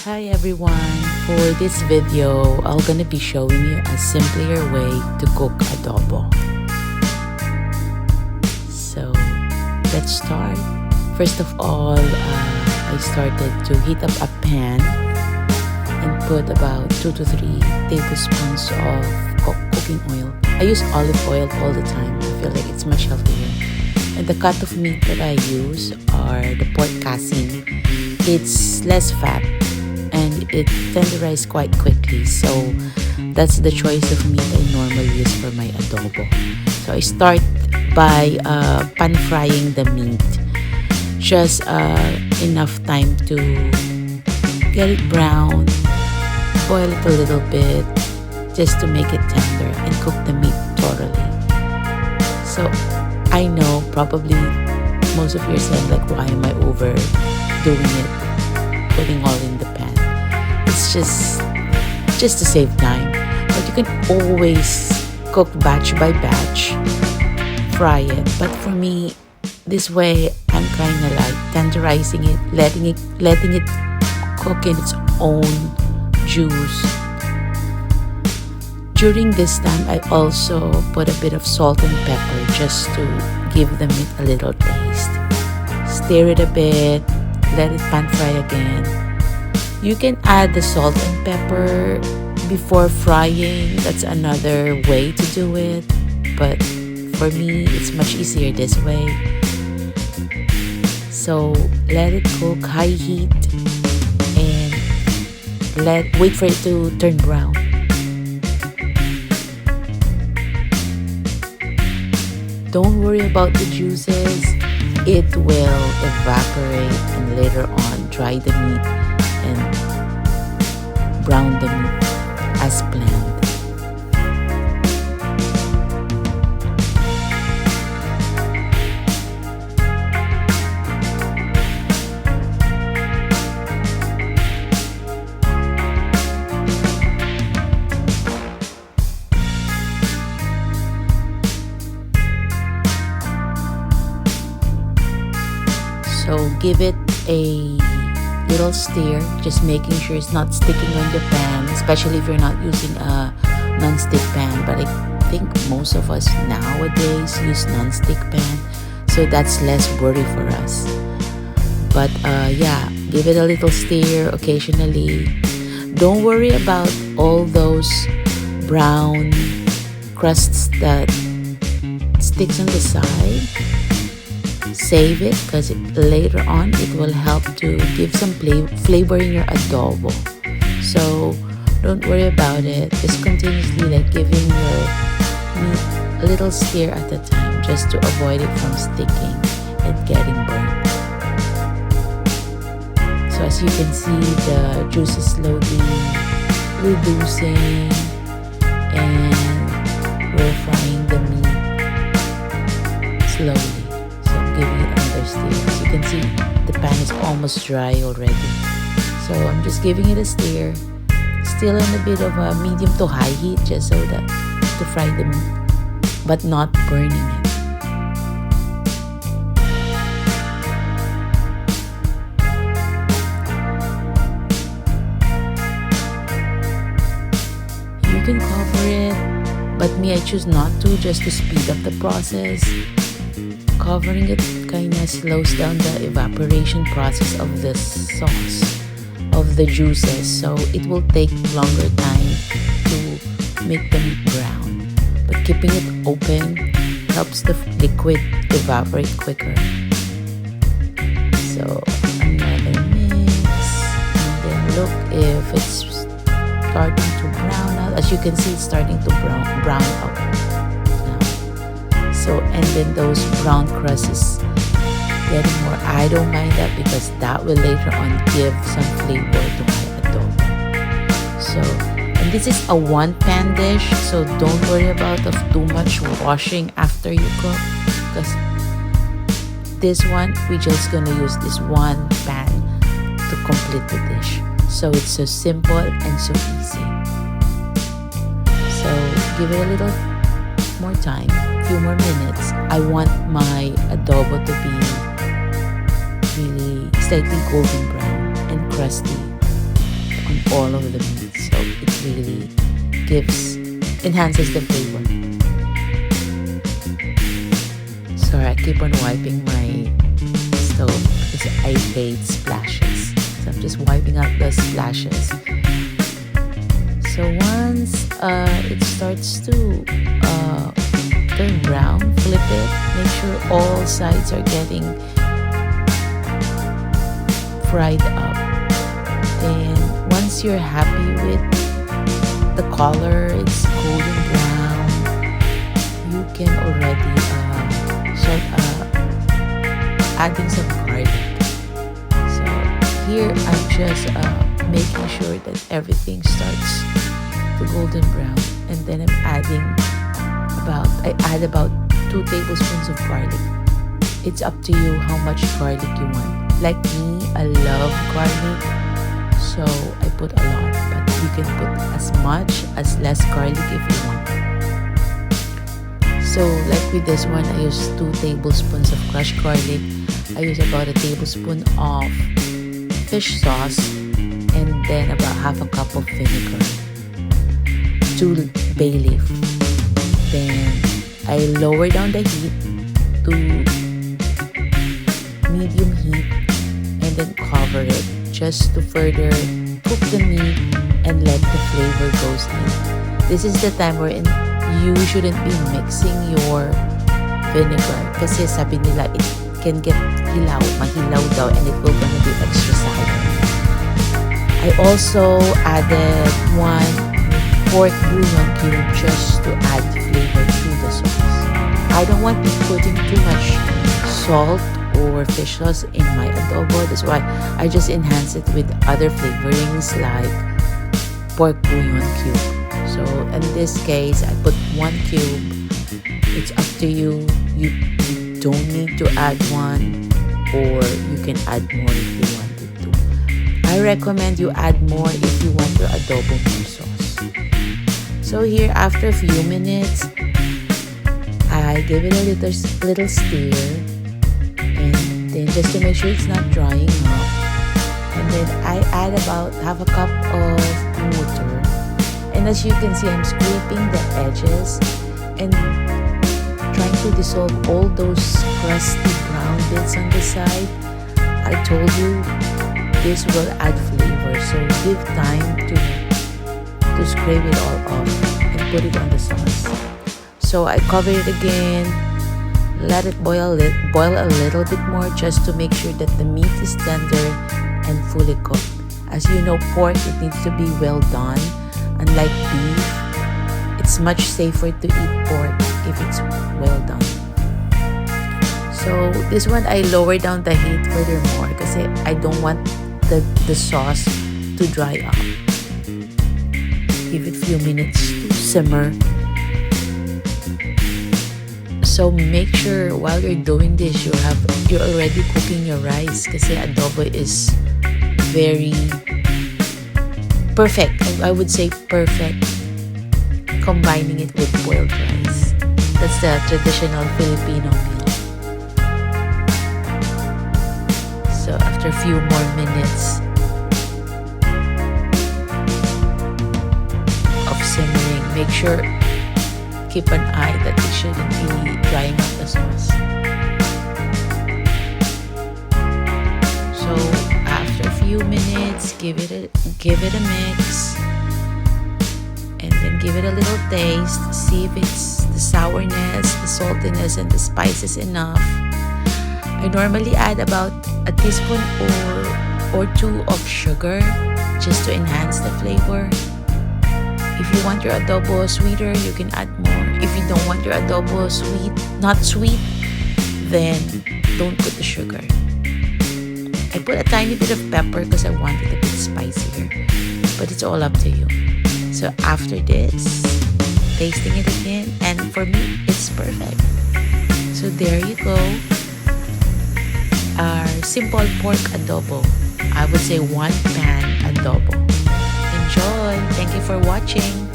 Hi everyone, for this video, I'm gonna be showing you a simpler way to cook adobo. So let's start. First of all, I started to heat up a pan and put about 2 to 3 tablespoons of cooking oil. I use olive oil all the time. I feel like it's much healthier. And the cut of meat that I use are the pork casing. It's less fat and it tenderizes quite quickly, so that's the choice of meat I normally use for my adobo. So I start by pan frying the meat, just enough time to get it brown, boil it a little bit just to make it tender and cook the meat thoroughly. So I know probably most of you are saying like, why am I overdoing it, putting all in the pan? It's just to save time. But you can always cook batch by batch, fry it. But for me, this way I'm kind of like tenderizing it, letting it cook in its own juice. During this time, I also put a bit of salt and pepper just to give the meat a little taste. Stir it a bit, let it pan fry again. You can add the salt and pepper before frying. That's another way to do it. But for me, it's much easier this way. So let it cook high heat and wait for it to turn brown. Don't worry about the juices. It will evaporate and later on dry the meat and brown the meat as planned. So give it a little stir, just making sure it's not sticking on the pan, especially if you're not using a non-stick pan. But I think most of us nowadays use non-stick pan, so that's less worry for us. But yeah, give it a little stir occasionally. Don't worry about all those brown crusts that sticks on the side. Save it because later on it will help to give some flavor in your adobo. So don't worry about it. Just continuously like giving your meat a little stir at a time just to avoid it from sticking and getting burnt. So as you can see, the juice is slowly reducing and we're frying the meat slowly. Giving it another stir. As you can see, the pan is almost dry already. So I'm just giving it a stir, still in a bit of a medium to high heat, just so that to fry the meat, but not burning it. You can cover it, but me, I choose not to, just to speed up the process. Covering it kind of slows down the evaporation process of the sauce, of the juices, so it will take longer time to make the meat brown. But keeping it open helps the liquid evaporate quicker. So another mix, and then look if it's starting to brown out. As you can see, it's starting to brown out. So, and then those brown crusts is getting more. I don't mind that because that will later on give some flavor to my adobo. So, and this is a one pan dish, so don't worry about of too much washing after you cook, because this one we just gonna use this one pan to complete the dish. So it's so simple and so easy. So give it a little more time, few more minutes. I want my adobo to be really slightly golden brown and crusty. on all of the meat, so it really enhances the flavor. Sorry, I keep on wiping my stove because I hate splashes. So I'm just wiping out the splashes. So once it starts to turn brown, flip it. Make sure all sides are getting fried up. And once you're happy with the color, it's golden brown, you can already start adding some garlic. So here I'm just making sure that everything starts to golden brown, and then I add about 2 tablespoons of garlic. It's up to you how much garlic you want. Like me, I love garlic, so I put a lot, but you can put as much as less garlic if you want. So like with this one, I use 2 tablespoons of crushed garlic. I use about a tablespoon of fish sauce, and then about half a cup of vinegar, 2 bay leaf. Then I lower down the heat to medium heat and then cover it just to further cook the meat and let the flavor goes in. This is the time wherein you shouldn't be mixing your vinegar kasi sabi nila it can get mahilaw daw, and it will gonna be extra sour. I also added 1 pork bouillon cube just to add flavor to the sauce. I don't want to put in too much salt or fish sauce in my adobo. That's why I just enhance it with other flavorings like pork bouillon cube. So in this case, I put 1 cube. It's up to you. You don't need to add 1, or you can add more if you wanted to. I recommend you add more if you want your adobo more sauce. So here, after a few minutes, I give it a little stir, and then just to make sure it's not drying up, and then I add about half a cup of water. And as you can see, I'm scraping the edges and trying to dissolve all those crusty brown bits on the side. I told you this will add flavor, so give time to scrape it all off and put it on the sauce. So I cover it again, let it boil a little bit more just to make sure that the meat is tender and fully cooked. As you know, pork, it needs to be well done. Unlike beef, it's much safer to eat pork if it's well done. So this one, I lower down the heat furthermore because I don't want the sauce to dry up. Give it a few minutes to simmer. So make sure while you're doing this, you're already cooking your rice kasi adobo is very perfect. I would say perfect combining it with boiled rice. That's the traditional Filipino meal. So after a few more minutes of simmering, make sure keep an eye that it shouldn't be drying up the sauce. So after a few minutes, give it a mix, and then give it a little taste. See if it's the sourness, the saltiness, and the spices enough. I normally add about a teaspoon or 2 of sugar just to enhance the flavor. If you want your adobo sweeter, you can add more. If you don't want your adobo not sweet, then don't put the sugar. I put a tiny bit of pepper because I want it a bit spicier, but it's all up to you. So after this, tasting it again, and for me, it's perfect. So there you go. Our simple pork adobo. I would say 1-pan adobo. Enjoy! Thank you for watching.